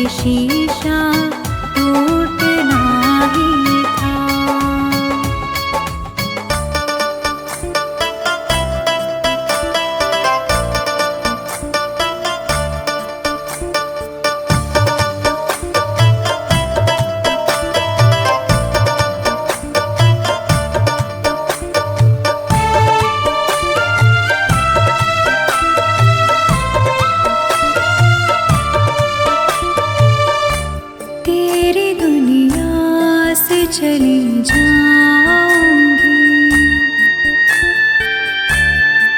शीशा टूटना ही था। तेरी दुनिया से चली जाऊंगी,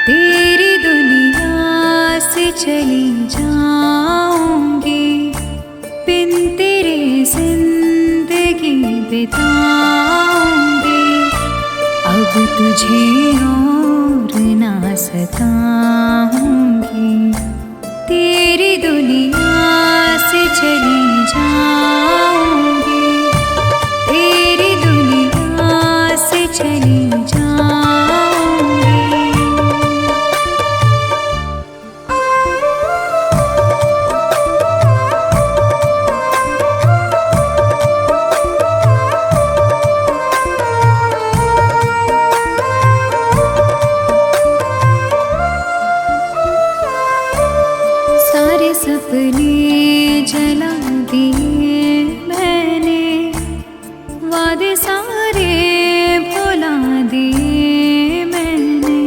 तेरी दुनिया से चली जाऊंगी, बिन तेरे जिंदगी बिताऊंगी। अब तुझे और ना सताऊंगी, तेरी दुनिया से चली जाऊंगी, तेरी दुनिया से चली जाऊंगी। सारे सपने जला दिए मैंने, वादे सारे भुला दिए मैंने।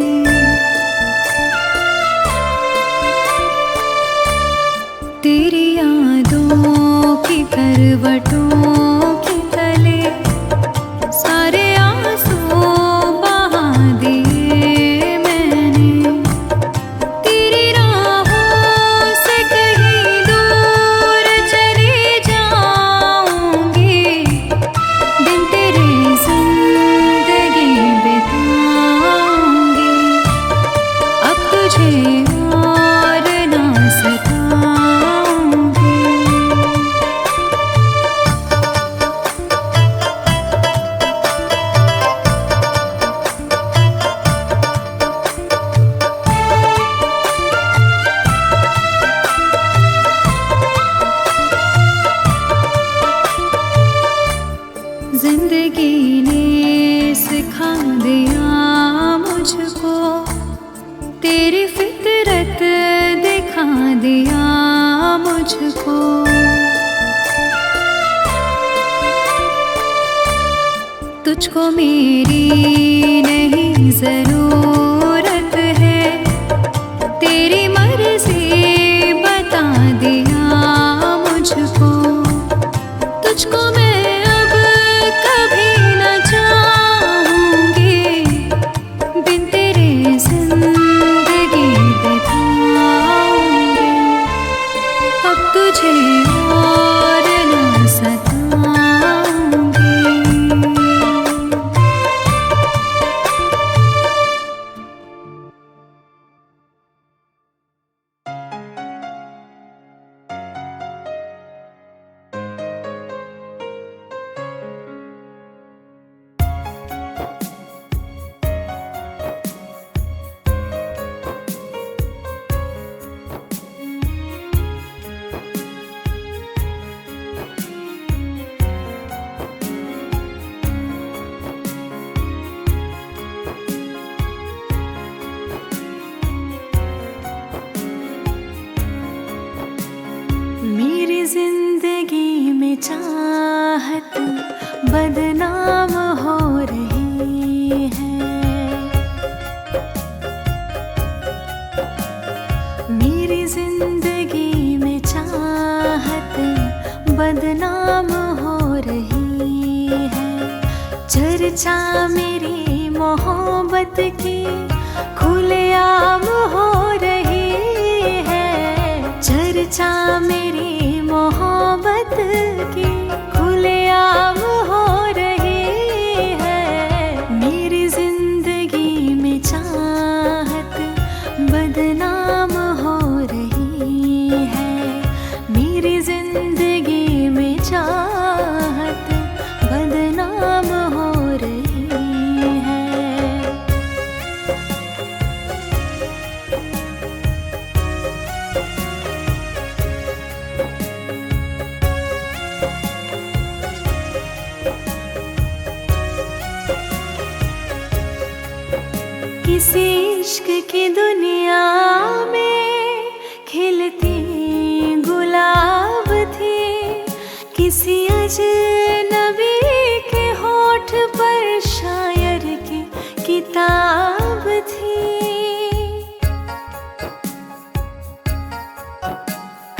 तेरी यादों की करवटों के तले सारे आंसू बहा दिए मैंने। तेरी राहों से कहीं दूर चली जाऊंगी, दिन तेरे जिंदगी बिताऊंगी। अब तुझे और ना सताऊंगी। जिंदगी ने सिखा दिया मुझको, तेरी फितरत दिखा दिया मुझको। तुझको मेरी नहीं जरूरत है, तेरी मर्जी बता दिया मुझको। तुझको मैं अब कभी न चाहूंगी, बिन तेरे जिंदगी बिताऊंगी। अब तुझे और न सताऊंगी। मेरी जिंदगी में चाहत बदनाम हो रही है। मेरी जिंदगी में चाहत बदनाम हो रही है। चर्चा मेरी मोहब्बत की खुलेआम हो रही है। चर्चा मेरी मोहब्बत की खुलेआम हो रही है। मेरी जिंदगी में चाहत बदनाम हो रही है। मेरी जिंदगी में चाहत बदनाम हो रही है। इश्क की दुनिया में खिलती गुलाब थी, किसी अजनबी के होठ पर शायर की किताब थी।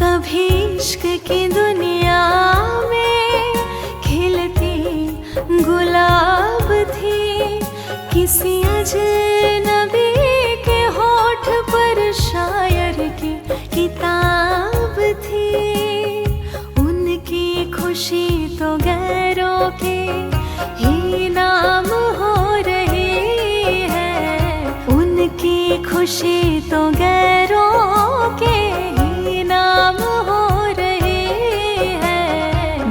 कभी इश्क की दुनिया में खिलती गुलाब थी, किसी अजनबी के होठ पर शायर की किताब थी। उनकी खुशी तो गैरों के ही नाम हो रही है, उनकी खुशी तो गैरों के ही नाम हो रही है।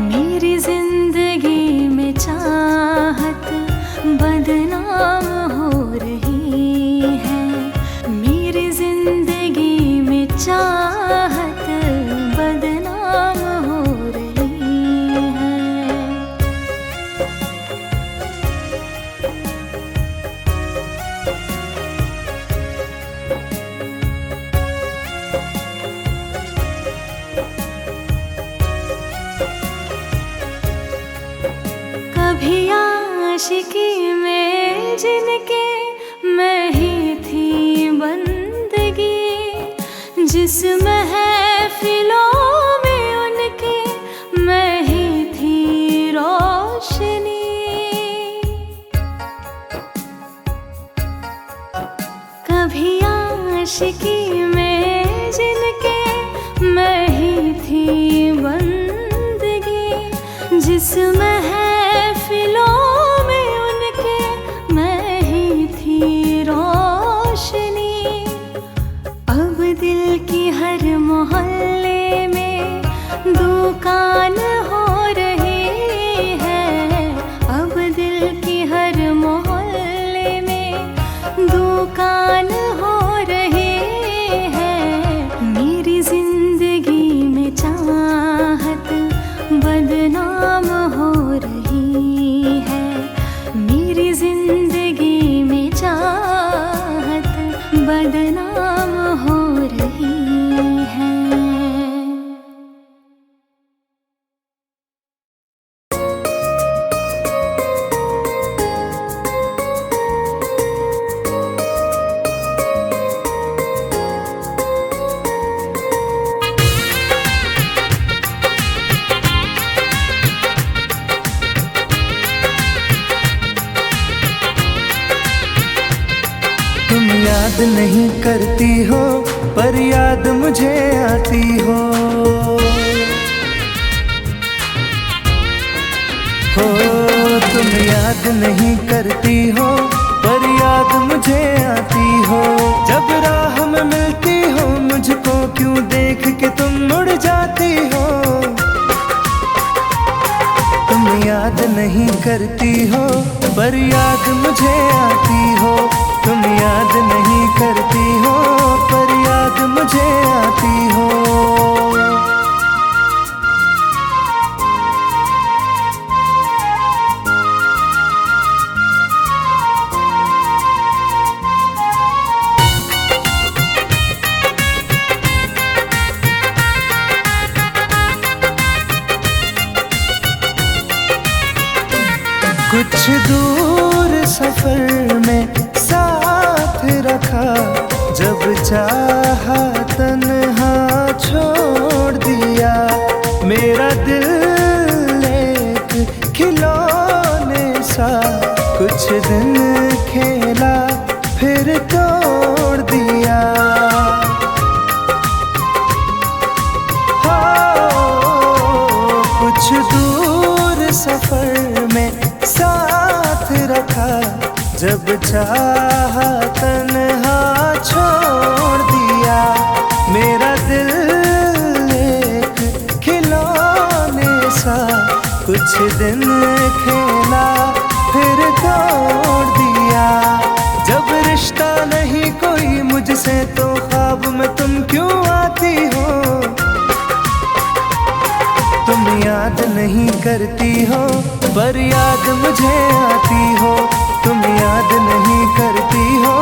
मेरी जिंदगी में चाहत बदनाम हो रही है, मेरी जिंदगी में चाहत बदनाम हो रही है। कभी आशिकी में जिनके मैं ही थी बंदगी, जिस महफिलों में उनके मैं ही थी रोशनी। कभी आशिकी में जिनके मैं ही थी बंदगी, जिस महफिलों में उनके मैं ही थी रोशनी। अब दिल की हर मोहल्ले में दुकान हो रही है, अब दिल की हर मोहल्ले में दुकान हो रही है। मेरी जिंदगी में चाहत बदनाम हो रही है, मेरी जिंदगी में चाहत बदनाम हो रही है। तुम याद नहीं करती हो पर याद मुझे आती हो, तुम याद नहीं करती हो पर याद मुझे आती हो। जब राह में मिलती हो मुझको क्यों देख के तुम मुड़ जाती हो। तुम याद नहीं करती हो पर याद मुझे आती हो, तुम याद नहीं करती हो पर याद मुझे आती हो। कुछ दूर सफर में साथ रखा, जब चाहा तन्हा छोड़ दिया। मेरा दिल एक खिलौने सा कुछ दिन खेला फिर तोड़ दिया। कुछ दूर सफर में साथ रखा, जब चाहा तन्हा छोड़ दिया। मेरा दिल एक खिलौने सा कुछ दिन खेला फिर तोड़ दिया। जब रिश्ता नहीं कोई मुझसे तो ख्वाब में तुम क्यों आती हो। तुम याद नहीं करती हो पर याद मुझे आती हो, तुम याद नहीं करती हो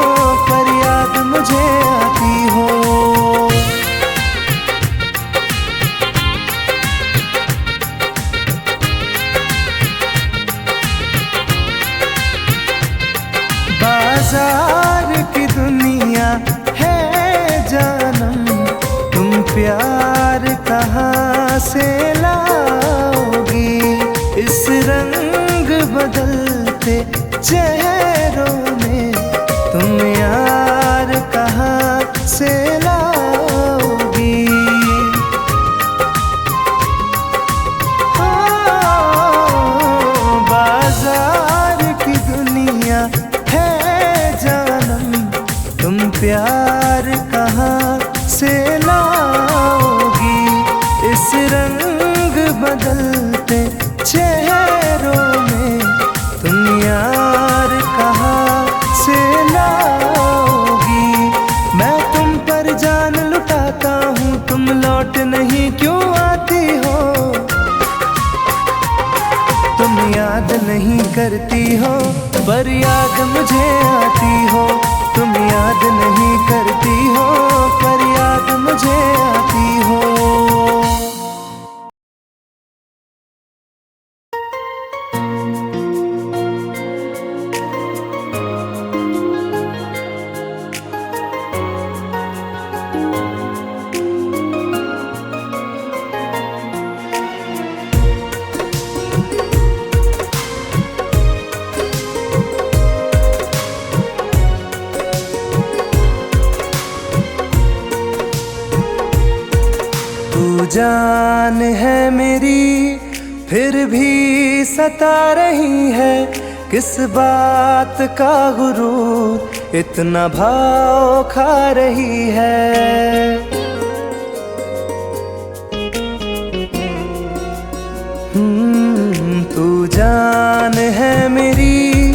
पर याद मुझे आती हो। बाजार की दुनिया है जानम, तुम प्यार कहाँ से लाओगी। इस रंग बदलते चेहरों में तुम यार कहाँ से लाओगी। बाजार की दुनिया है जानम, तुम प्यार कहाँ से लाओगी। इस रंग बदलते चेहरों में तुम यार कहाँ से लाओगी। मैं तुम पर जान लुटाता हूँ, तुम लौट नहीं क्यों आती हो। तुम याद नहीं करती हो पर याद मुझे आती हो। तुम याद नहीं करती हो पर याद मुझे आती हो। तू जान है मेरी फिर भी सता रही है। किस बात का गुरूर इतना भाव खा रही है। तू जान है मेरी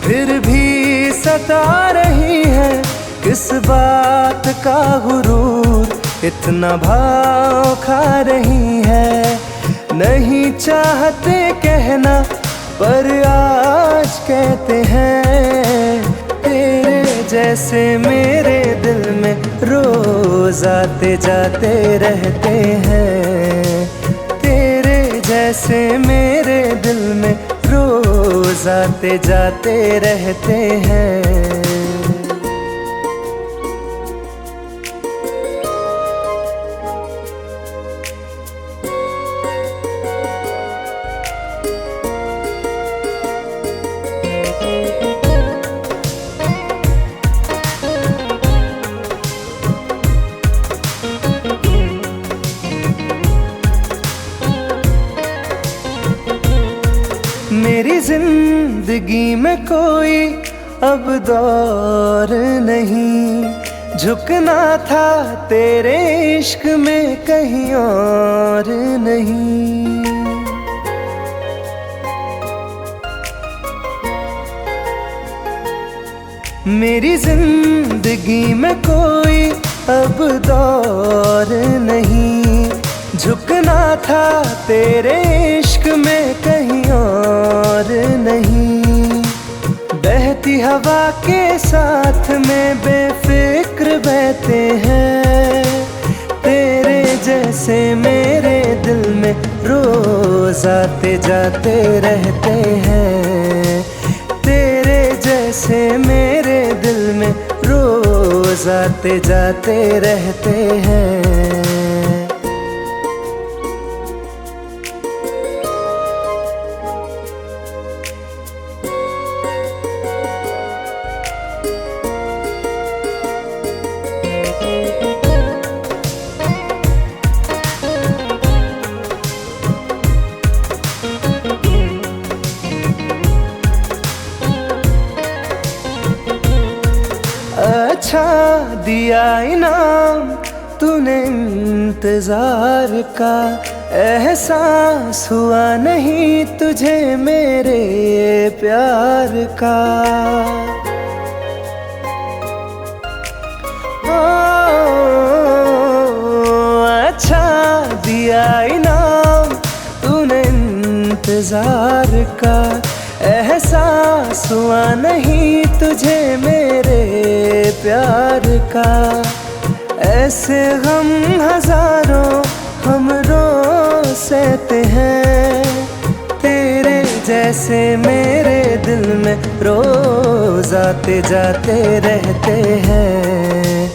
फिर भी सता रही है। किस बात का गुरूर इतना भाव खा रही है। नहीं चाहते कहना पर आज कहते हैं। तेरे जैसे मेरे दिल में रोज आते जाते रहते हैं। तेरे जैसे मेरे दिल में रोज आते जाते रहते हैं। मेरी जिंदगी में कोई अब दौर नहीं। झुकना था तेरे इश्क में कहीं और नहीं। मेरी जिंदगी में कोई अब दौर नहीं। झुकना था तेरे इश्क में कहीं और नहीं। बहती हवा के साथ में बेफिक्र बहते हैं। तेरे जैसे मेरे दिल में रोज आते जाते रहते हैं। तेरे जैसे मेरे दिल में रोज आते जाते रहते हैं। अच्छा दिया इनाम तूने इंतजार का। एहसास हुआ नहीं तुझे मेरे प्यार का। अच्छा दिया इनाम तूने इंतजार का। एहसास हुआ नहीं तुझे मेरे प्यार का, ऐसे गम हजारों हम रोज सहते हैं। तेरे जैसे मेरे दिल में रोज आते जाते रहते हैं।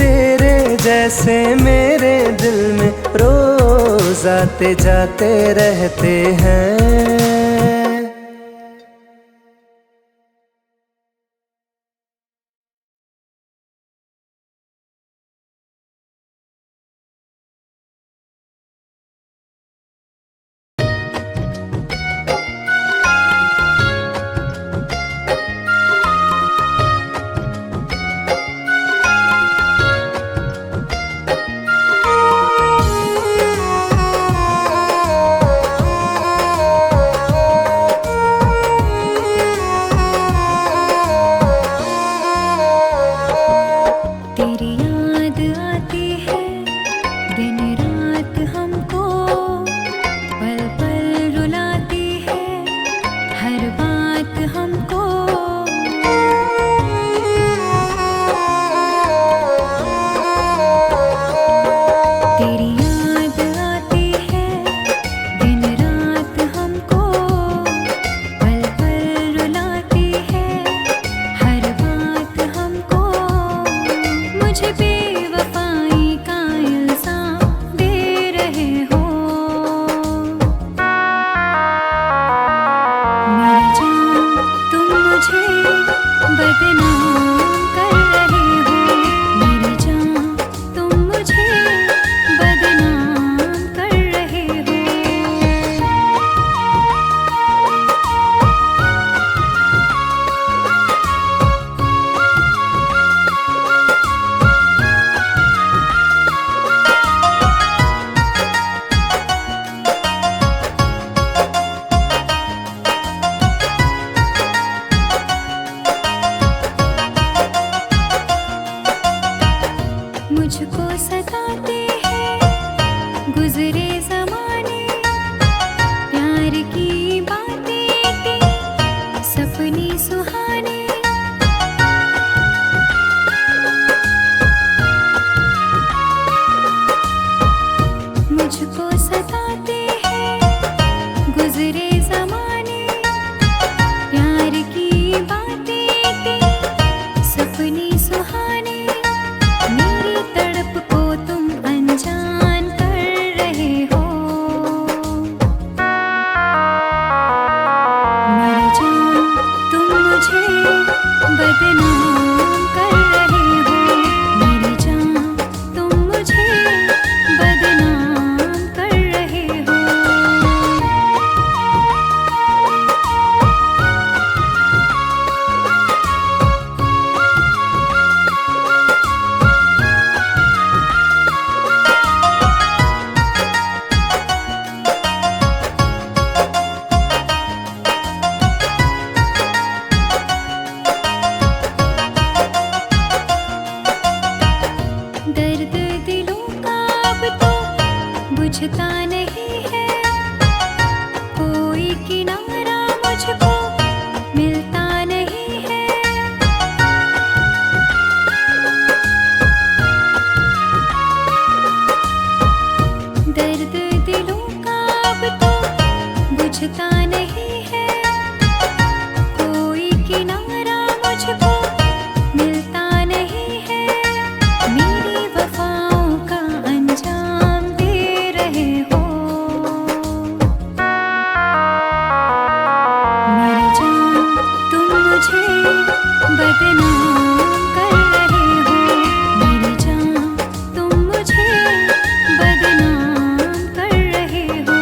तेरे जैसे मेरे दिल में रोज आते जाते रहते हैं। तेरी याद आती है दिन रात हमको, पल पल रुलाती है हर बात हमको। तेरी याद आती है दिन रात हमको, पल पल रुलाती है हर बात हमको। मुझे बेवफाई का इल्ज़ाम दे रहे हो, मेरी जान तुम मुझे बदनाम कर रहे हो। मेरी जान तुम मुझे बदनाम कर रहे हो। मुझको सताते हैं गुजरे ज़माने, प्यार की बातें थी सपने सुहाने। मुझको सताते हैं गुजरे ज़माने, प्यार की बातें थी सपने सुहाने। मेरी तड़प को तुम अनजान कर रहे हो, मेरी जान तुम मुझे बदनाम कर रहे हो। मेरी जान तुम मुझे बदनाम कर रहे हो। दर्द दिलों का अब तो बुझता नहीं है, कोई किनारा मुझको मिलता नहीं है। दर्द दिलों का अब तो बुझता नहीं है, कोई किनारा मुझको मिलता नहीं है। मेरी वफाओं का अंजाम दे रहे हो, मेरी जान तुम मुझे बदनाम कर रहे हो। मेरी जान तुम मुझे बदनाम कर रहे हो।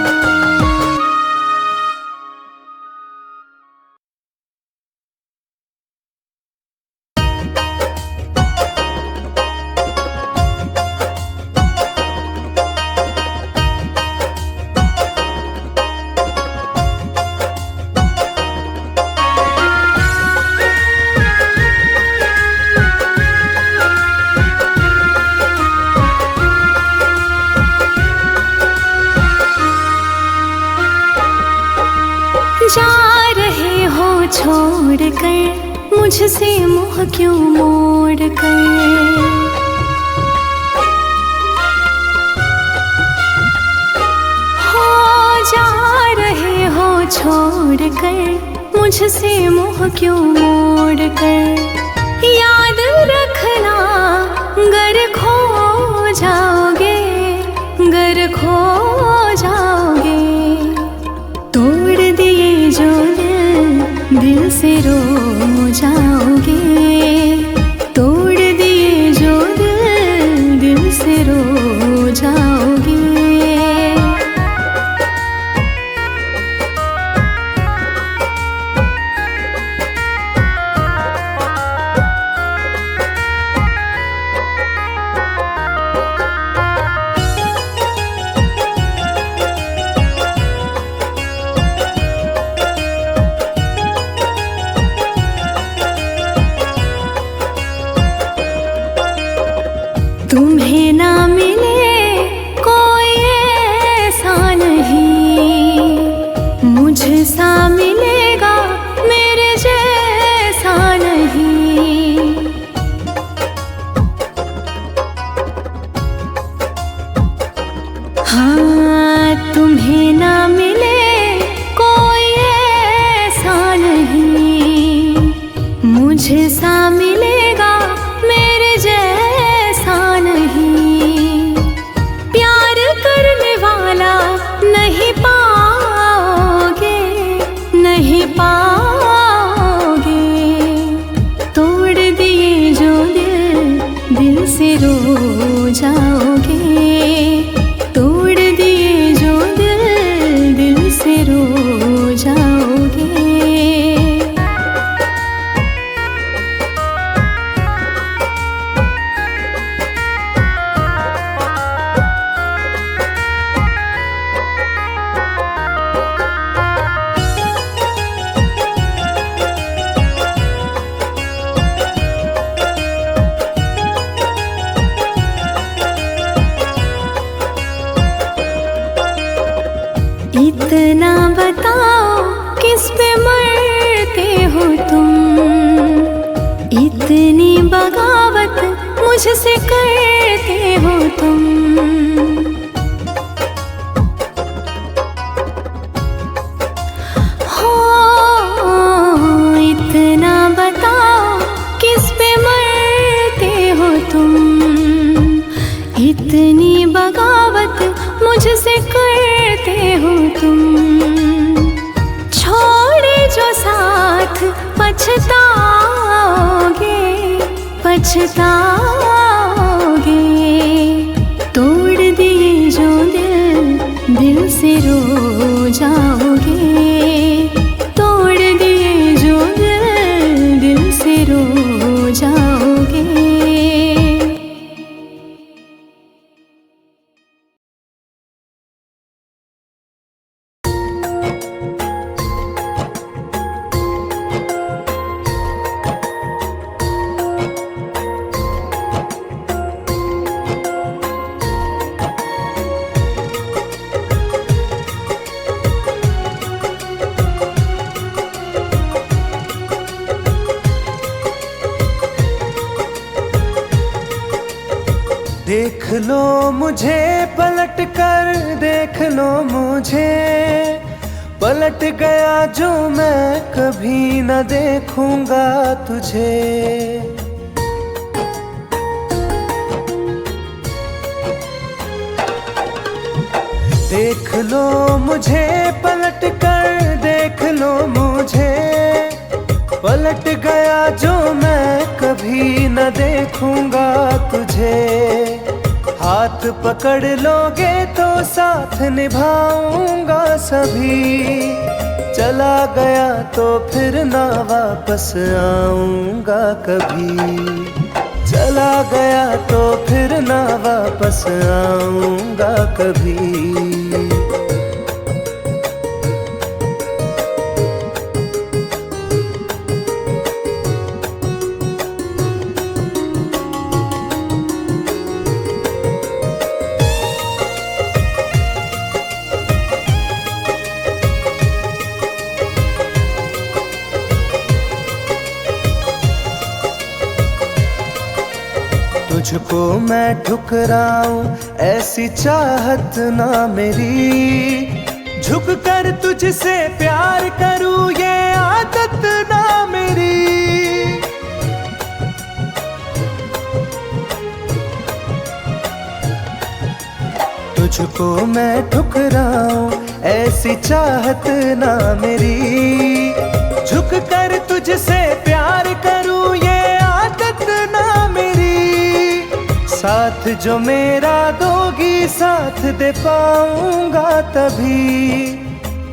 जा रहे छोड़ कर मुझसे मुँह क्यों मोड़ कर। हो जा रहे हो छोड़ कर मुझसे मुँह क्यों मोड़ कर। याद रखना गर खो जाओगे, गर खो जाओगे। तोड़ दिए जो दिल से रो जाओगे। तोड़ दिए जो दिल से रो जाओगे। तुम्हें ना मिले कोई ऐसा नहीं, मुझसा मिलेगा मेरे जैसा नहीं। हाँ तुम्हें ना मिले कोई ऐसा नहीं, मुझसा मिलेगा मेरे जैसा नहीं। प्यार करने वाला नहीं पाओगे, नहीं पाओगे। तोड़ दिए जो दिल से रो जाओगे। तोड़ दिए जो दिल से रो जाओगे। इतना बताओ किस पे मरते हो तुम, इतनी बगावत मुझसे करते हो तुम। हो इतना बताओ किस पे मरते हो तुम, इतनी बगावत मुझसे करते हो तुम। छोड़े जो साथ पछताओगे, पछताओगे। तोड़ दिए जो दिल से रो जाओगे। तोड़ दिए जो दिल से रो जाओगे। देख लो मुझे पलट कर, देख लो मुझे पलट गया जो मैं कभी न देखूंगा तुझे। देख लो मुझे पलट कर, देख लो मुझे पलट गया जो मैं कभी न देखूंगा तुझे। हाथ पकड़ लोगे तो साथ निभाऊंगा सभी, चला गया तो फिर ना वापस आऊंगा कभी। चला गया तो फिर ना वापस आऊंगा कभी। तुझको मैं ठुकराऊं ऐसी चाहत ना मेरी, झुक कर तुझसे प्यार करूं ये आदत ना मेरी। तुझको मैं ठुकराऊं ऐसी चाहत ना मेरी, झुक कर तुझसे प्यार करूं ये आदत ना मेरी। साथ जो मेरा दोगी साथ दे पाऊंगा तभी,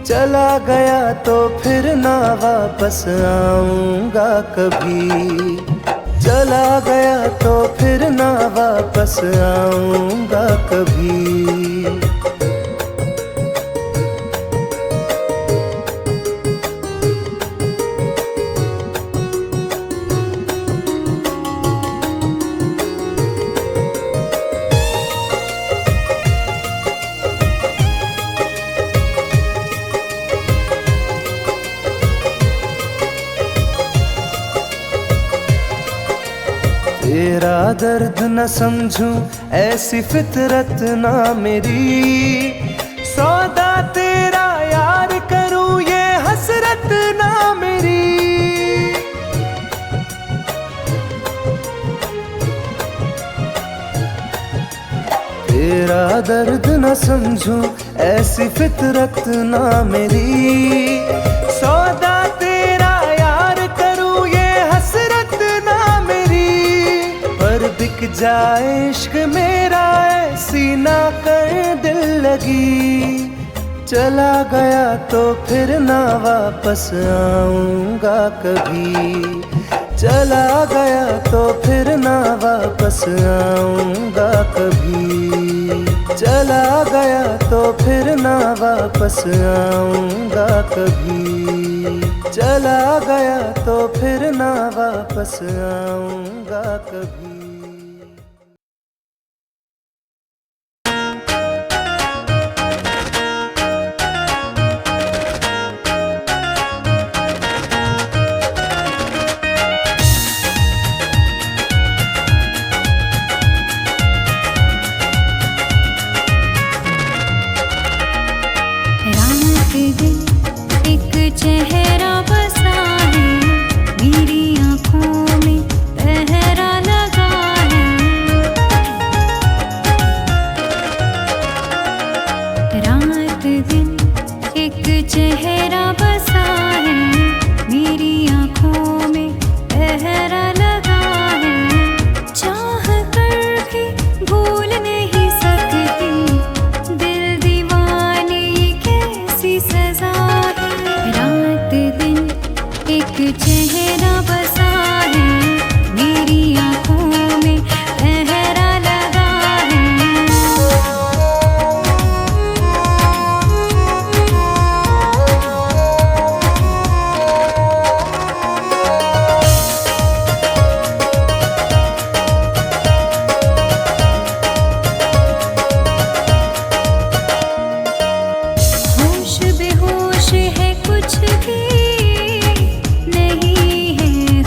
चला गया तो फिर ना वापस आऊंगा कभी। चला गया तो फिर ना वापस आऊंगा कभी। तेरा दर्द न समझूं ऐसी फितरत ना मेरी, सौदा तेरा यार करूं ये हसरत ना मेरी। तेरा दर्द न समझूं ऐसी फितरत ना मेरी, सौदा तेरा यार करूं ये हसरत ना मेरी। पर बिक जाए इश्क मेरा ऐसी ना कर दिल लगी, चला गया तो फिर ना वापस आऊंगा कभी। चला गया तो फिर ना वापस आऊंगा कभी। चला गया तो फिर ना वापस आऊंगा कभी। चला गया तो फिर ना वापस आऊंगा कभी। चेहरा बसा है मेरी आँखों में, पहरा लगा है। रात दिन एक चेहरा बसा है मेरी आँखों में, पहरा लगा है। चाह कर भी भूल नहीं सकती, दिल दीवाने ये कैसी सजा है। रात दिन एक चेहरा बसा है मेरी आँखों में, पहरा लगा है। होश बेहोश है कुछ भी नहीं है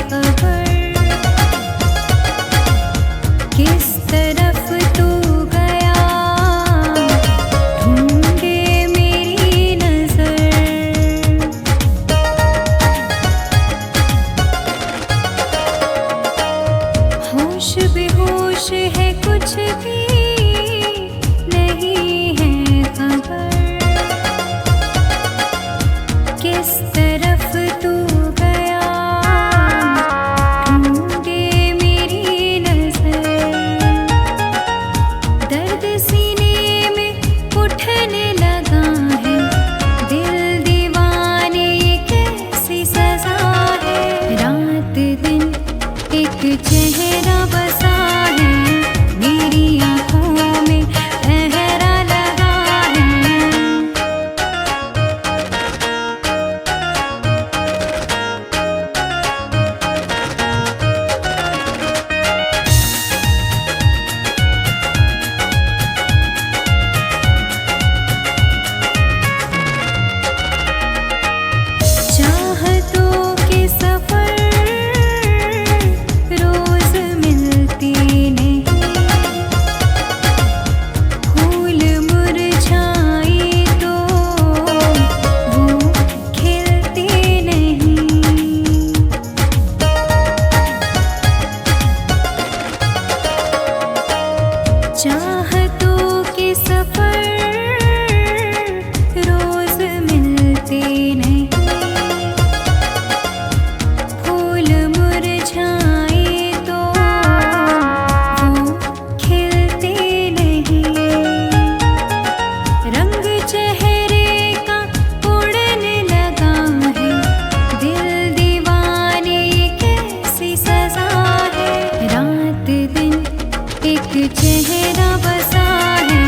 चेहरा बसा है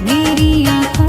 मेरी आँखों